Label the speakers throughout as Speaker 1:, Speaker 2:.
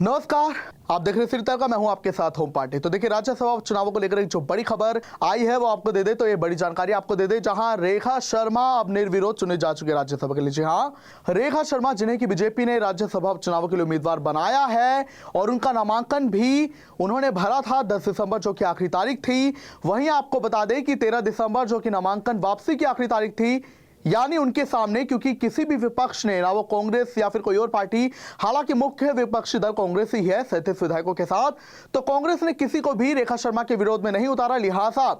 Speaker 1: नमस्कार, आप देख रहे हैं सिरता का, मैं हूं आपके साथ होम पार्टी। तो देखिए, राज्यसभा चुनावों को लेकर एक जो बड़ी खबर आई है वो आपको दे दे, तो ये बड़ी जानकारी आपको दे दे, जहां रेखा शर्मा अब निर्विरोध चुने जा चुके राज्यसभा के लिए। जी हां, रेखा शर्मा, जिन्हें की बीजेपी ने राज्यसभा चुनावों के लिए उम्मीदवार बनाया है और उनका नामांकन भी उन्होंने भरा था 10 दिसंबर, जो की आखिरी तारीख थी। वहीं आपको बता दें कि 13 दिसंबर, जो की नामांकन वापसी की आखिरी तारीख थी, यानी उनके सामने, क्योंकि किसी भी विपक्ष ने, ना वो कांग्रेस या फिर कोई और पार्टी, हालांकि मुख्य विपक्षी दल कांग्रेस ही है 37 विधायकों के साथ, तो कांग्रेस ने किसी को भी रेखा शर्मा के विरोध में नहीं उतारा। लिहाजा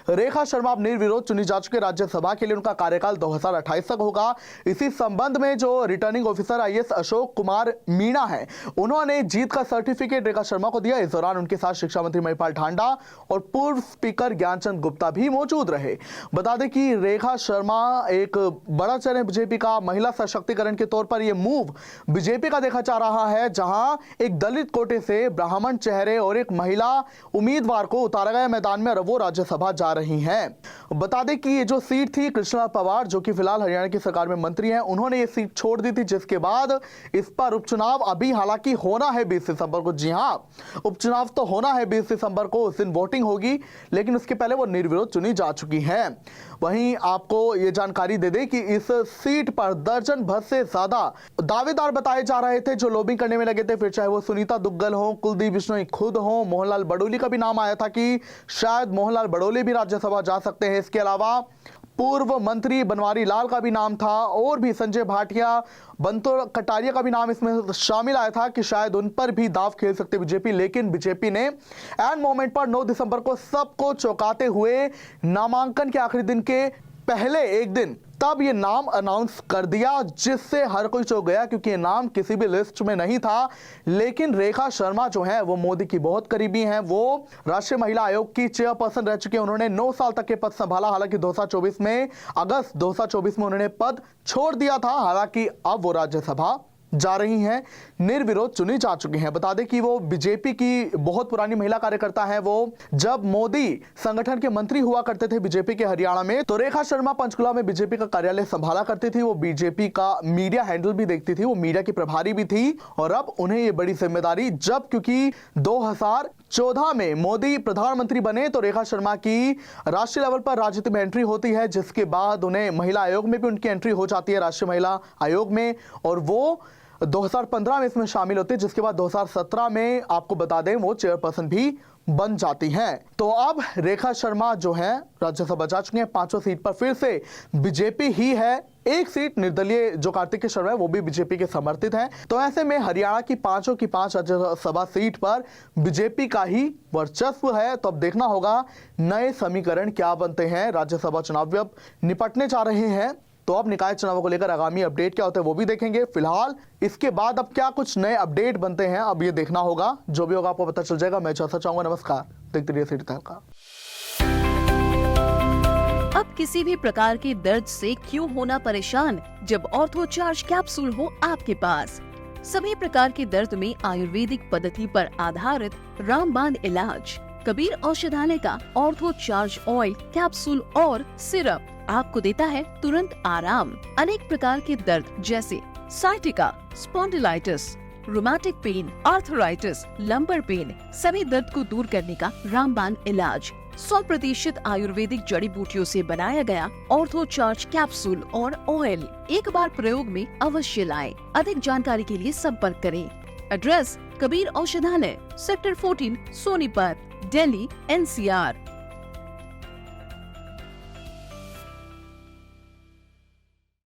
Speaker 1: रेखा शर्मा अब निर्विरोध चुनी जा चुके राज्यसभा के लिए। उनका कार्यकाल 2028 तक होगा। इसी संबंध में जो returning officer IAS Ashok Kumar Meena है, उन्होंने जीत का सर्टिफिकेट रेखा शर्मा को दिया। इस दौरान उनके साथ शिक्षा मंत्री महिपाल ढांडा और पूर्व स्पीकर ज्ञानचंद गुप्ता भी मौजूद रहे। बता दें कि रेखा शर्मा एक बड़ा चरण है बीजेपी का। महिला सशक्तिकरण के तौर पर यह मूव बीजेपी का देखा जा रहा है, जहां एक दलित कोटे से ब्राह्मण चेहरे और एक महिला उम्मीदवार को उतारा गया मैदान में और वो राज्यसभा जा रही हैं। बता दें कि ये जो सीट थी, कृष्णा पवार, जो कि फिलहाल हरियाणा की सरकार में मंत्री हैं, उन्होंने ये सीट छोड़ दी थी, जिसके बाद इस पर उपचुनाव अभी हालांकि होना है 20 दिसंबर को। जी हां, उपचुनाव तो होना है 20 दिसंबर को, उस दिन वोटिंग होगी, लेकिन उसके पहले वो निर्विरोध चुनी जा चुकी हैं। वहीं आपको ये जानकारी दे दें कि इस सीट पर दर्जन भर से ज्यादा दावेदार बताए जा रहे थे जो लॉबिंग करने में लगे थे। फिर चाहे वो सुनीता दुग्गल हो, कुलदीप बिश्नोई खुद हो, मोहनलाल बडोली का भी नाम आया था कि शायद मोहनलाल बडोली भी राज्यसभा जा सकते हैं। इसके अलावा पूर्व मंत्री बनवारी लाल का भी नाम था और भी संजय भाटिया, बंतो कटारिया का भी नाम इसमें शामिल आया था कि शायद उन पर भी दाव खेल सकते बीजेपी। लेकिन बीजेपी ने एंड मोमेंट पर 9 दिसंबर को सबको चौंकाते हुए नामांकन के आखिरी दिन के पहले एक दिन तब ये नाम अनाउंस कर दिया, जिससे हर कोई चौंक गया, क्योंकि ये नाम किसी भी लिस्ट में नहीं था। लेकिन रेखा शर्मा जो है वो मोदी की बहुत करीबी हैं। वो राष्ट्रीय महिला आयोग की चेयरपर्सन रह चुकी हैं। उन्होंने 9 साल तक के पद संभाला। हालांकि 2024 में, अगस्त 2024 में उन्होंने पद छोड़ दिया था। हालांकि अब वो राज्यसभा जा रही हैं, निर्विरोध चुनी जा चुकी हैं। बता दें कि वो बीजेपी की बहुत पुरानी महिला कार्यकर्ता हैं। वो जब मोदी संगठन के मंत्री हुआ करते थे बीजेपी के हरियाणा में, तो रेखा शर्मा पंचकुला में बीजेपी का कार्यालय संभाला करती थी। वो बीजेपी का मीडिया हैंडल भी देखती थी, वो मीडिया की प्रभारी भी थी। और अब उन्हें ये बड़ी जिम्मेदारी, जब क्योंकि 2014 में मोदी प्रधानमंत्री बने, तो रेखा शर्मा की राष्ट्रीय लेवल पर राजनीति में एंट्री होती है, जिसके बाद उन्हें महिला आयोग में भी उनकी एंट्री हो जाती है, राष्ट्रीय महिला आयोग में, और वो 2015 में इसमें शामिल होते हैं, जिसके बाद 2017 में आपको बता दें वो चेयरपर्सन भी बन जाती हैं। तो अब रेखा शर्मा जो हैं राज्यसभा जा चुके हैं। 5 सीट पर फिर से बीजेपी ही है। एक सीट निर्दलीय जो कार्तिकेय शर्मा है वो भी बीजेपी के समर्थित हैं। तो ऐसे में हरियाणा की 5 की 5 राज्यसभा सीट पर बीजेपी का ही वर्चस्व है। तो अब देखना होगा नए समीकरण क्या बनते हैं। राज्यसभा चुनाव अब निपटने जा रहे हैं, तो अब निकाय चुनावों को लेकर आगामी अपडेट क्या होता है वो भी देखेंगे। फिलहाल इसके बाद अब क्या कुछ नए अपडेट बनते हैं, अब ये देखना होगा। जो भी होगा आपको पता चल जाएगा। मैं चाहता चाहूंगा। नमस्कार, देखते रहिए सिटी तहलका।
Speaker 2: अब किसी भी प्रकार के दर्द से क्यों होना परेशान, जब ऑर्थो चार्ज कैप्सूल हो आपके पास। सभी प्रकार के दर्द में आयुर्वेदिक पद्धति पर आधारित रामबाण इलाज। कबीर औषधालय का ऑर्थो चार्ज ऑयल, कैप्सूल और सिरप आपको देता है तुरंत आराम। अनेक प्रकार के दर्द जैसे sciatica, spondylitis, rheumatic pain, arthritis, lumbar pain, सभी दर्द को दूर करने का रामबाण इलाज। 100% आयुर्वेदिक जड़ी बूटियों से बनाया गया ऑर्थो चार्ज कैप्सूल और ऑयल एक बार प्रयोग में अवश्य लाएं। अधिक जानकारी के लिए संपर्क करें। एड्रेस: कबीर औषधालय, सेक्टर 14, सोनीपत, दिल्ली, NCR।